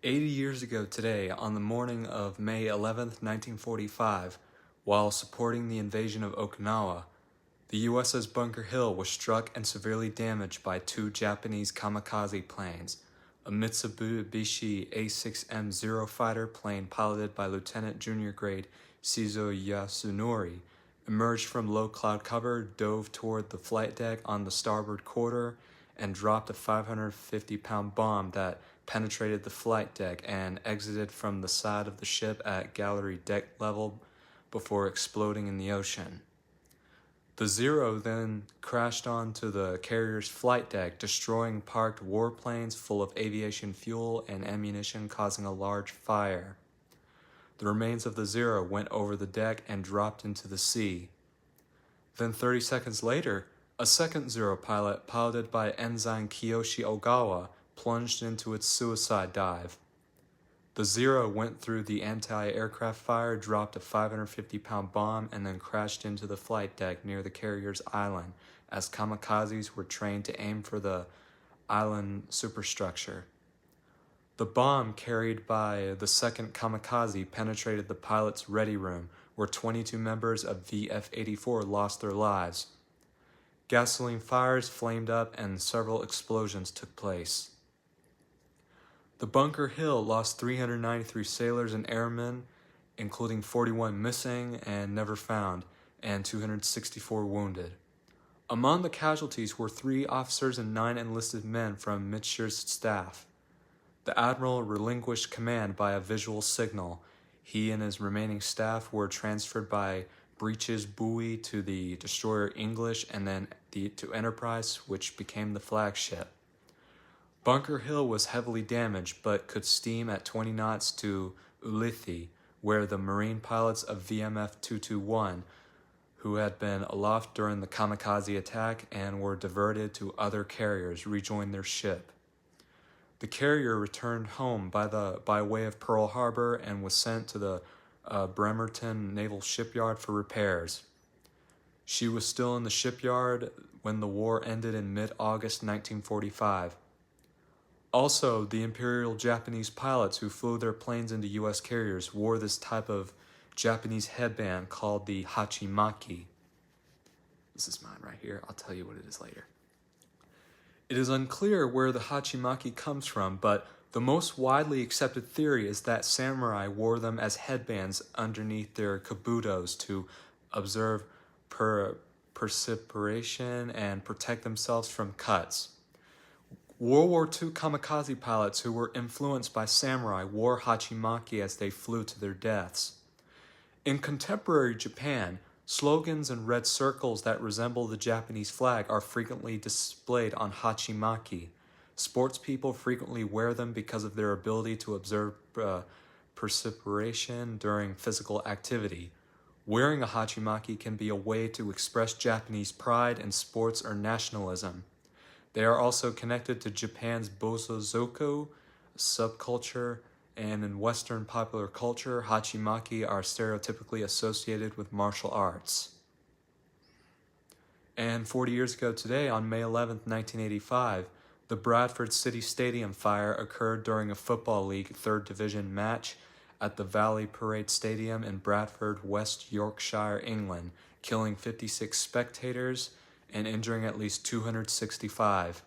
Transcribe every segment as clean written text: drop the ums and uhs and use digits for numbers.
80 years ago today, on the morning of May 11th, 1945, while supporting the invasion of Okinawa, the USS Bunker Hill was struck and severely damaged by two Japanese kamikaze planes, a Mitsubishi A6M Zero fighter plane piloted by Lieutenant Junior Grade Shizo Yasunori, emerged from low cloud cover, dove toward the flight deck on the starboard quarter, and dropped a 550-pound bomb that penetrated the flight deck and exited from the side of the ship at gallery deck level before exploding in the ocean. The Zero then crashed onto the carrier's flight deck, destroying parked warplanes full of aviation fuel and ammunition, causing a large fire. The remains of the Zero went over the deck and dropped into the sea. Then 30 seconds later, a second Zero pilot, piloted by Ensign Kiyoshi Ogawa, plunged into its suicide dive. The Zero went through the anti-aircraft fire, dropped a 550-pound bomb, and then crashed into the flight deck near the carrier's island, as kamikazes were trained to aim for the island superstructure. The bomb carried by the second kamikaze penetrated the pilot's ready room, where 22 members of VF-84 lost their lives. Gasoline fires flamed up and several explosions took place. The Bunker Hill lost 393 sailors and airmen, including 41 missing and never found, and 264 wounded. Among the casualties were 3 officers and 9 enlisted men from Mitscher's staff. The admiral relinquished command by a visual signal. He and his remaining staff were transferred by Breach's buoy to the destroyer English and then to Enterprise, which became the flagship. Bunker Hill was heavily damaged but could steam at 20 knots to Ulithi, where the Marine pilots of VMF 221, who had been aloft during the kamikaze attack and were diverted to other carriers, rejoined their ship. The carrier returned home by way of Pearl Harbor and was sent to the Bremerton Naval Shipyard for repairs. She was still in the shipyard when the war ended in mid-August 1945. Also, the Imperial Japanese pilots who flew their planes into U.S. carriers wore this type of Japanese headband called the hachimaki. This is mine right here. I'll tell you what it is later. It is unclear where the hachimaki comes from, but the most widely accepted theory is that samurai wore them as headbands underneath their kabutos to observe perspiration and protect themselves from cuts. World War II kamikaze pilots who were influenced by samurai wore hachimaki as they flew to their deaths. In contemporary Japan, slogans and red circles that resemble the Japanese flag are frequently displayed on hachimaki. Sports people frequently wear them because of their ability to observe perspiration during physical activity. Wearing a hachimaki can be a way to express Japanese pride in sports or nationalism. They are also connected to Japan's bosozoku subculture, and in Western popular culture, hachimaki are stereotypically associated with martial arts. And 40 years ago today, on May 11, 1985, the Bradford City Stadium fire occurred during a Football League 3rd Division match at the Valley Parade Stadium in Bradford, West Yorkshire, England, killing 56 spectators and injuring at least 265.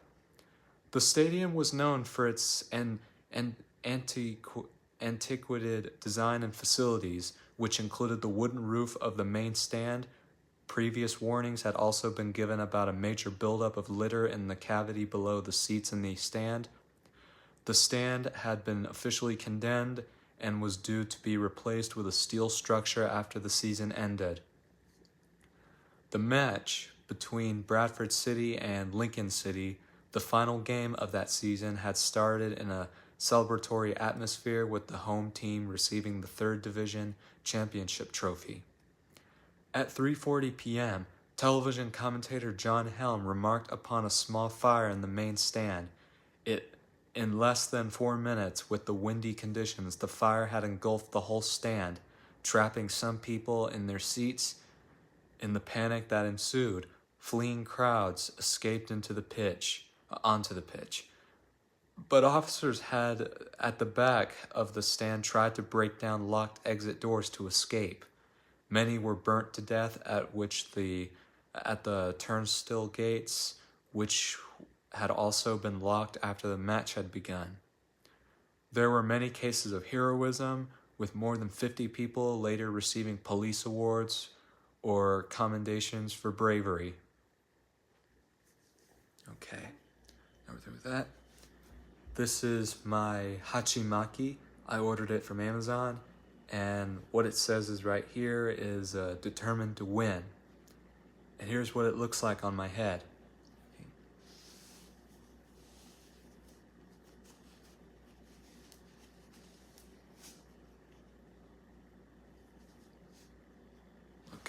The stadium was known for its antiquated design and facilities, which included the wooden roof of the main stand. Previous warnings had also been given about a major buildup of litter in the cavity below the seats in the stand. The stand had been officially condemned and was due to be replaced with a steel structure after the season ended. The match between Bradford City and Lincoln City, the final game of that season, had started in a celebratory atmosphere with the home team receiving the 3rd Division championship trophy. At 3:40 p.m., television commentator John Helm remarked upon a small fire in the main stand. In less than 4 minutes, with the windy conditions, the fire had engulfed the whole stand, trapping some people in their seats. In the panic that ensued, fleeing crowds escaped onto the pitch. But officers had at the back of the stand tried to break down locked exit doors to escape. Many were burnt to death at the turnstile gates, which had also been locked after the match had begun. There were many cases of heroism, with more than 50 people later receiving police awards or commendations for bravery. Okay, now we're through with that. This is my hachimaki. I ordered it from Amazon, and what it says is right here is determined to win. And here's what it looks like on my head.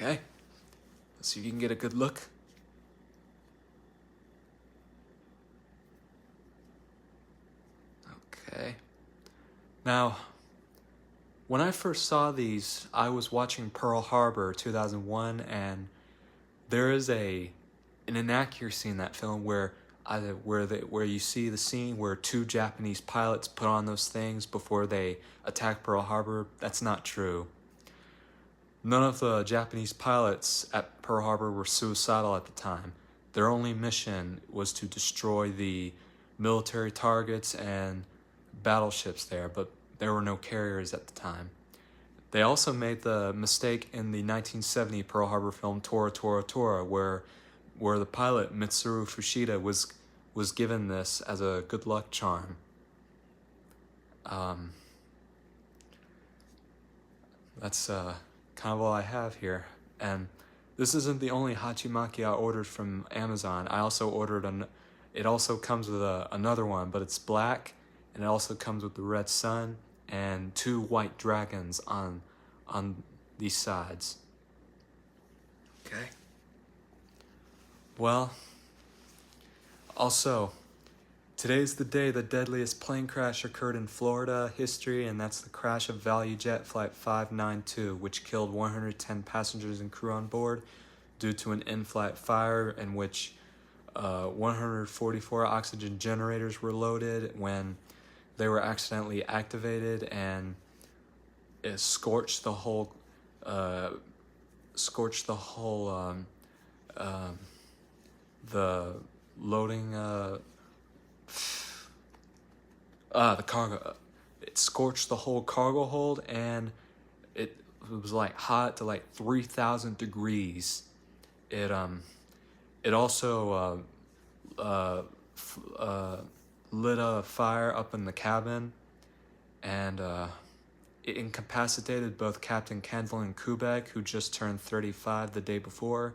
Okay, let's see if you can get a good look. Okay. Now, when I first saw these, I was watching Pearl Harbor 2001, and there is an inaccuracy in that film where you see the scene where two Japanese pilots put on those things before they attack Pearl Harbor. That's not true. None of the Japanese pilots at Pearl Harbor were suicidal at the time. Their only mission was to destroy the military targets and battleships there, but there were no carriers at the time. They also made the mistake in the 1970 Pearl Harbor film Tora Tora Tora, where the pilot Mitsuru Fushida was given this as a good luck charm. That's kind of all I have here. And this isn't the only hachimaki I ordered from Amazon. I also ordered it also comes with another one, but it's black, and it also comes with the red sun and two white dragons on these sides. Okay. Well, also, today's the day the deadliest plane crash occurred in Florida history, and that's the crash of ValueJet Flight 592, which killed 110 passengers and crew on board due to an in-flight fire in which 144 oxygen generators were loaded when they were accidentally activated, and it scorched the whole the loading the cargo. It scorched the whole cargo hold, and it was like hot to like 3,000 degrees. It also lit a fire up in the cabin, and it incapacitated both Captain Kendall and Kubek, who just turned 35 the day before,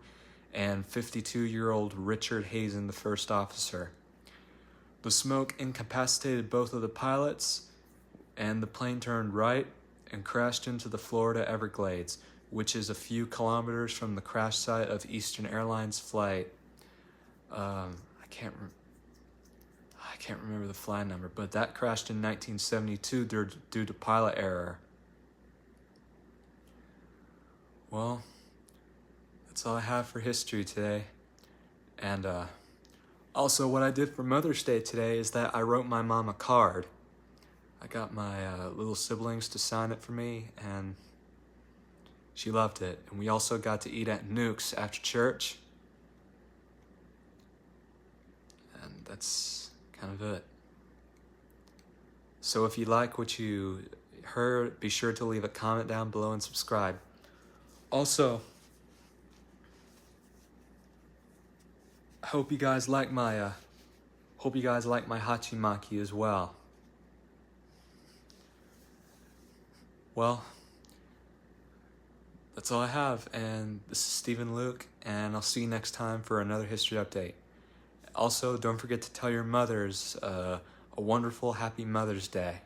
and 52-year-old Richard Hazen, the first officer. The smoke incapacitated both of the pilots, and the plane turned right and crashed into the Florida Everglades, which is a few kilometers from the crash site of Eastern Airlines flight. I can't remember the flight number, but that crashed in 1972 due to pilot error. Well, that's all I have for history today. And also, what I did for Mother's Day today is that I wrote my mom a card. I got my little siblings to sign it for me, and she loved it. And we also got to eat at Nuke's after church. And that's kind of it. So if you like what you heard, be sure to leave a comment down below and subscribe. Also, I hope you guys like my hachimaki as well. Well, that's all I have, and this is Stephen Luke, and I'll see you next time for another history update. Also, don't forget to tell your mothers a wonderful, happy Mother's Day.